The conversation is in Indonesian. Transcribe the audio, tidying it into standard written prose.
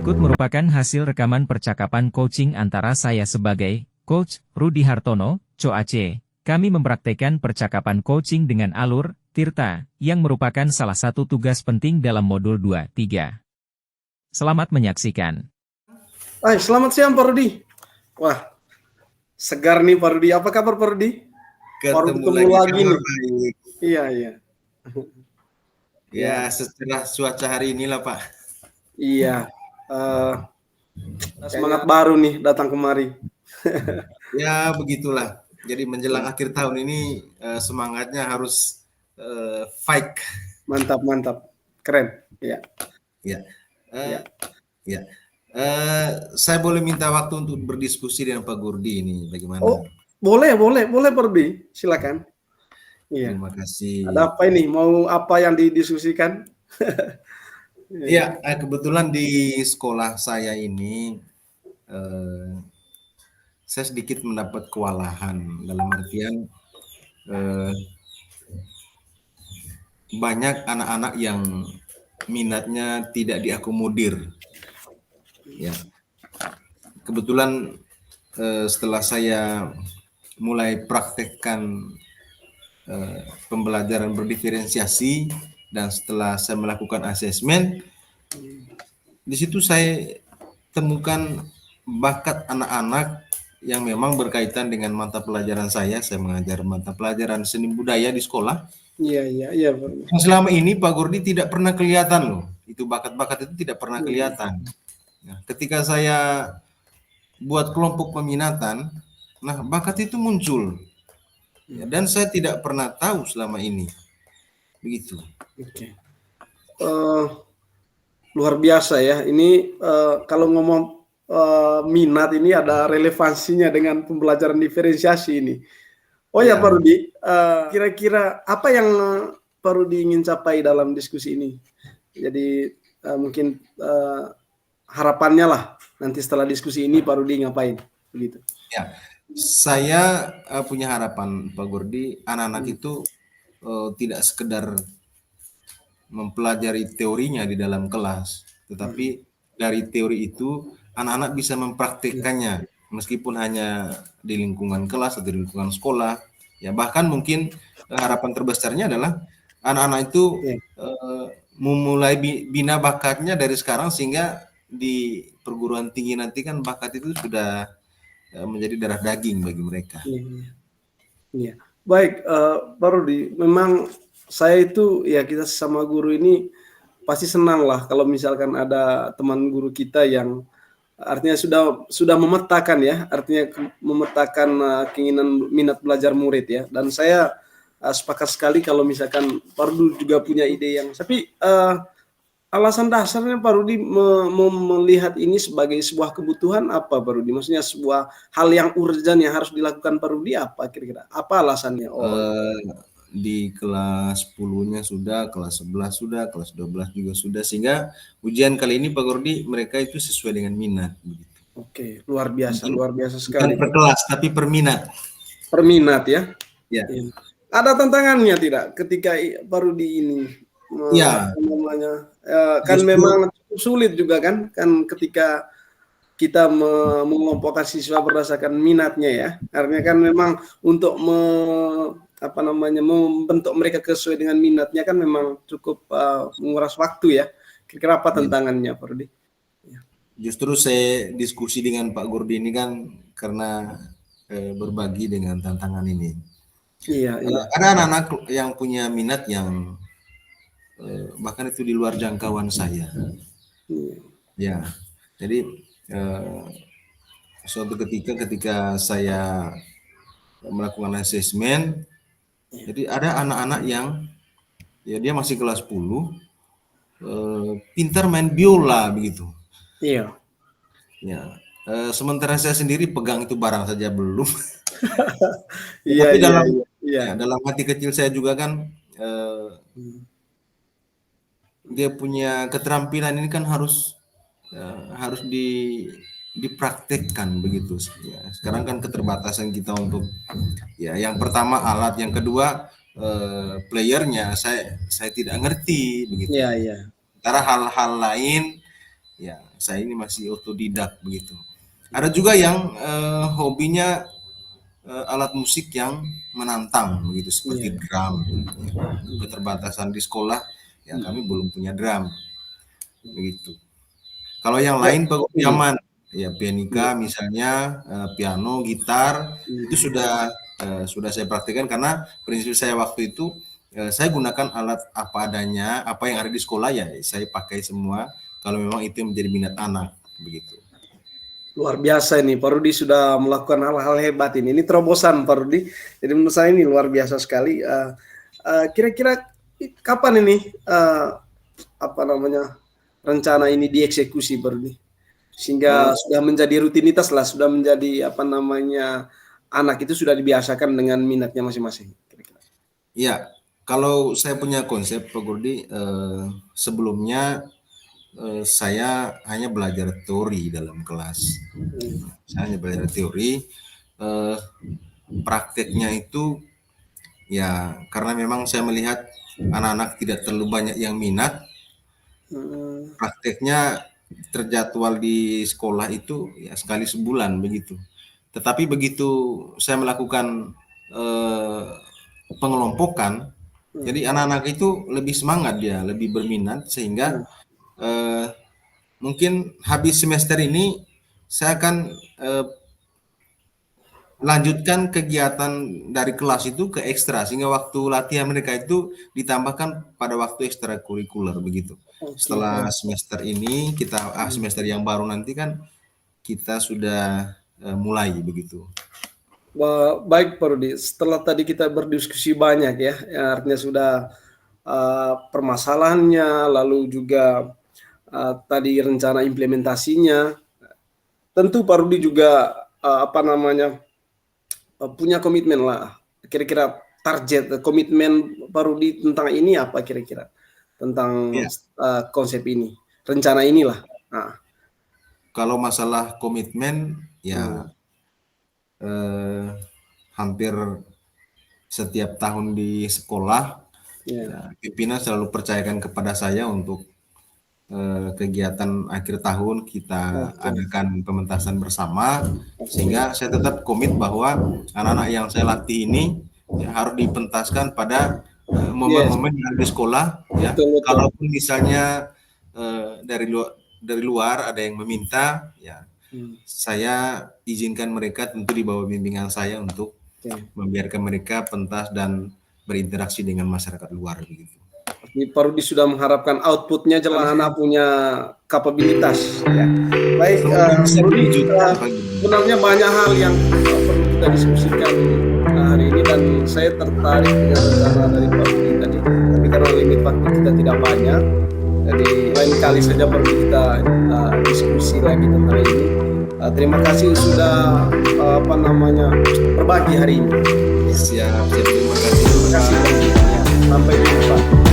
Berikut merupakan hasil rekaman percakapan coaching antara saya sebagai Coach Rudi Hartono, CoAC. Kami mempraktekkan percakapan coaching dengan alur, Tirta, yang merupakan salah satu tugas penting dalam modul 2-3. Selamat menyaksikan. Hai, selamat siang Pak Rudi. Wah, segar nih Pak Rudi. Apa kabar Pak Rudi? Ketemu lagi nih. Baik. Iya. Ya, setelah cuaca hari inilah Pak. Iya. Semangat baru nih datang kemari. Ya, begitulah. Jadi menjelang akhir tahun ini semangatnya harus fight. Mantap. Keren. Iya. Saya boleh minta waktu untuk berdiskusi dengan Pak Gurdi ini, bagaimana? Oh, boleh Pak Rudi. Silakan. Iya. Terima kasih. Ada apa ini? Mau apa yang didiskusikan? Iya, kebetulan di sekolah saya ini saya sedikit mendapat kewalahan dalam artian banyak anak-anak yang minatnya tidak diakomodir. Ya, kebetulan setelah saya mulai praktekkan pembelajaran berdiferensiasi dan setelah saya melakukan asesmen, di situ saya temukan bakat anak-anak yang memang berkaitan dengan mata pelajaran saya. Saya mengajar mata pelajaran seni budaya di sekolah. Iya. Yang selama ini Pak Gurdi tidak pernah kelihatan loh. Itu bakat-bakat itu tidak pernah kelihatan. Nah, ketika saya buat kelompok peminatan, nah bakat itu muncul. Ya, dan saya tidak pernah tahu selama ini. Begitu. Oke. Luar biasa ya. Ini kalau ngomong minat ini ada relevansinya dengan pembelajaran diferensiasi ini. Oh ya Pak Rudi, kira-kira apa yang Pak Rudi ingin capai dalam diskusi ini? Jadi mungkin harapannya lah nanti setelah diskusi ini Pak Rudi ngapain? Begitu. Ya, saya punya harapan Pak Gurdi, anak-anak itu tidak sekedar mempelajari teorinya di dalam kelas, tetapi dari teori itu anak-anak bisa mempraktikkannya meskipun hanya di lingkungan kelas atau di lingkungan sekolah. Ya, bahkan mungkin harapan terbesarnya adalah anak-anak itu memulai bina bakatnya dari sekarang sehingga di perguruan tinggi nanti kan bakat itu sudah menjadi darah daging bagi mereka. Iya. Baik, Pak Rudi, memang saya itu ya kita sama guru ini pasti senang lah kalau misalkan ada teman guru kita yang artinya sudah memetakan ya, artinya memetakan keinginan minat belajar murid ya. Dan saya sepakat sekali kalau misalkan Pak Rudi juga punya ide yang, tapi alasan dasarnya Pak Rudi melihat ini sebagai sebuah kebutuhan apa Pak Rudi? Maksudnya sebuah hal yang urgent yang harus dilakukan Pak Rudi apa kira-kira? Apa alasannya? Di kelas 10-nya sudah, kelas 11 sudah, kelas 12 juga sudah, sehingga ujian kali ini Pak Gurdi mereka itu sesuai dengan minat begitu. Oke, luar biasa sekali. Bukan per kelas tapi per minat. Per minat ya? Ya. Ada tantangannya tidak ketika Pak Rudi ini? Ya. Kan memang sulit juga kan ketika kita mengelompokkan siswa berdasarkan minatnya ya. Artinya kan memang untuk membentuk mereka sesuai dengan minatnya kan memang cukup menguras waktu ya. Kira-kira apa tantangannya Pak Rudi? Justru saya diskusi dengan Pak Gurdi ini kan karena berbagi dengan tantangan ini. Iya. Ada anak-anak yang punya minat yang bahkan itu di luar jangkauan saya. Ya, jadi suatu ketika saya melakukan asesmen, jadi ada anak-anak yang ya dia masih kelas 10, pintar main biola begitu. Iya. Ya, sementara saya sendiri pegang itu barang saja belum. Iya. Tapi dalam hati kecil saya juga kan dia punya keterampilan ini kan harus dipraktekkan begitu. Ya, sekarang kan keterbatasan kita untuk ya yang pertama alat, yang kedua playernya saya tidak ngerti begitu. Iya. Sementara hal-hal lain ya saya ini masih otodidak begitu. Ada juga yang hobinya alat musik yang menantang begitu seperti drum. Keterbatasan di sekolah ya kami belum punya drum begitu. Kalau yang lain zaman ya pianika misalnya, piano, gitar itu sudah saya praktikkan karena prinsip saya waktu itu saya gunakan alat apa adanya, apa yang ada di sekolah ya saya pakai semua kalau memang itu yang menjadi minat anak begitu. Luar biasa ini, Pak Rudi sudah melakukan hal-hal hebat ini. Ini terobosan, Pak Rudi. Jadi menurut saya ini luar biasa sekali. Kira-kira kapan ini rencana ini dieksekusi, Pak Rudi? Sehingga sudah menjadi rutinitas lah, sudah menjadi anak itu sudah dibiasakan dengan minatnya masing-masing. Kira-kira. Ya, kalau saya punya konsep, Pak Rudi, sebelumnya saya hanya belajar teori dalam kelas. Saya hanya belajar teori, prakteknya itu ya karena memang saya melihat anak-anak tidak terlalu banyak yang minat. Prakteknya terjadwal di sekolah itu ya sekali sebulan begitu. Tetapi begitu saya melakukan pengelompokan, jadi anak-anak itu lebih semangat dia, lebih berminat sehingga mungkin habis semester ini saya akan lanjutkan kegiatan dari kelas itu ke ekstra sehingga waktu latihan mereka itu ditambahkan pada waktu ekstrakurikuler begitu. Setelah semester ini semester yang baru nanti kan kita sudah mulai begitu. Baik Pak Rudi, setelah tadi kita berdiskusi banyak ya artinya sudah permasalahannya lalu juga tadi rencana implementasinya. Tentu Pak Rudi juga punya komitmen lah. Kira-kira target komitmen Pak Rudi tentang ini apa kira-kira? Tentang konsep ini, rencana inilah. Kalau masalah komitmen ya hampir setiap tahun di sekolah pimpinan selalu percayakan kepada saya untuk kegiatan akhir tahun kita adakan pementasan bersama sehingga saya tetap komit bahwa anak-anak yang saya latih ini ya, harus dipentaskan pada momen-momen yang ada di sekolah ya. Kalaupun misalnya dari luar ada yang meminta ya saya izinkan mereka tentu di bawah bimbingan saya untuk membiarkan mereka pentas dan berinteraksi dengan masyarakat luar begitu. Pak Rudi sudah mengharapkan outputnya jelas anak punya kapabilitas ya. Baik, sebenarnya banyak hal yang perlu kita diskusikan hari ini dan saya tertarik dengan rencana dari Pak Rudi tadi. Tapi karena limit waktu kita tidak banyak, jadi lain kali saja perlu kita diskusi lagi tentang ini. Terima kasih sudah berbagi hari ini. Siap, terima kasih. Sampai jumpa.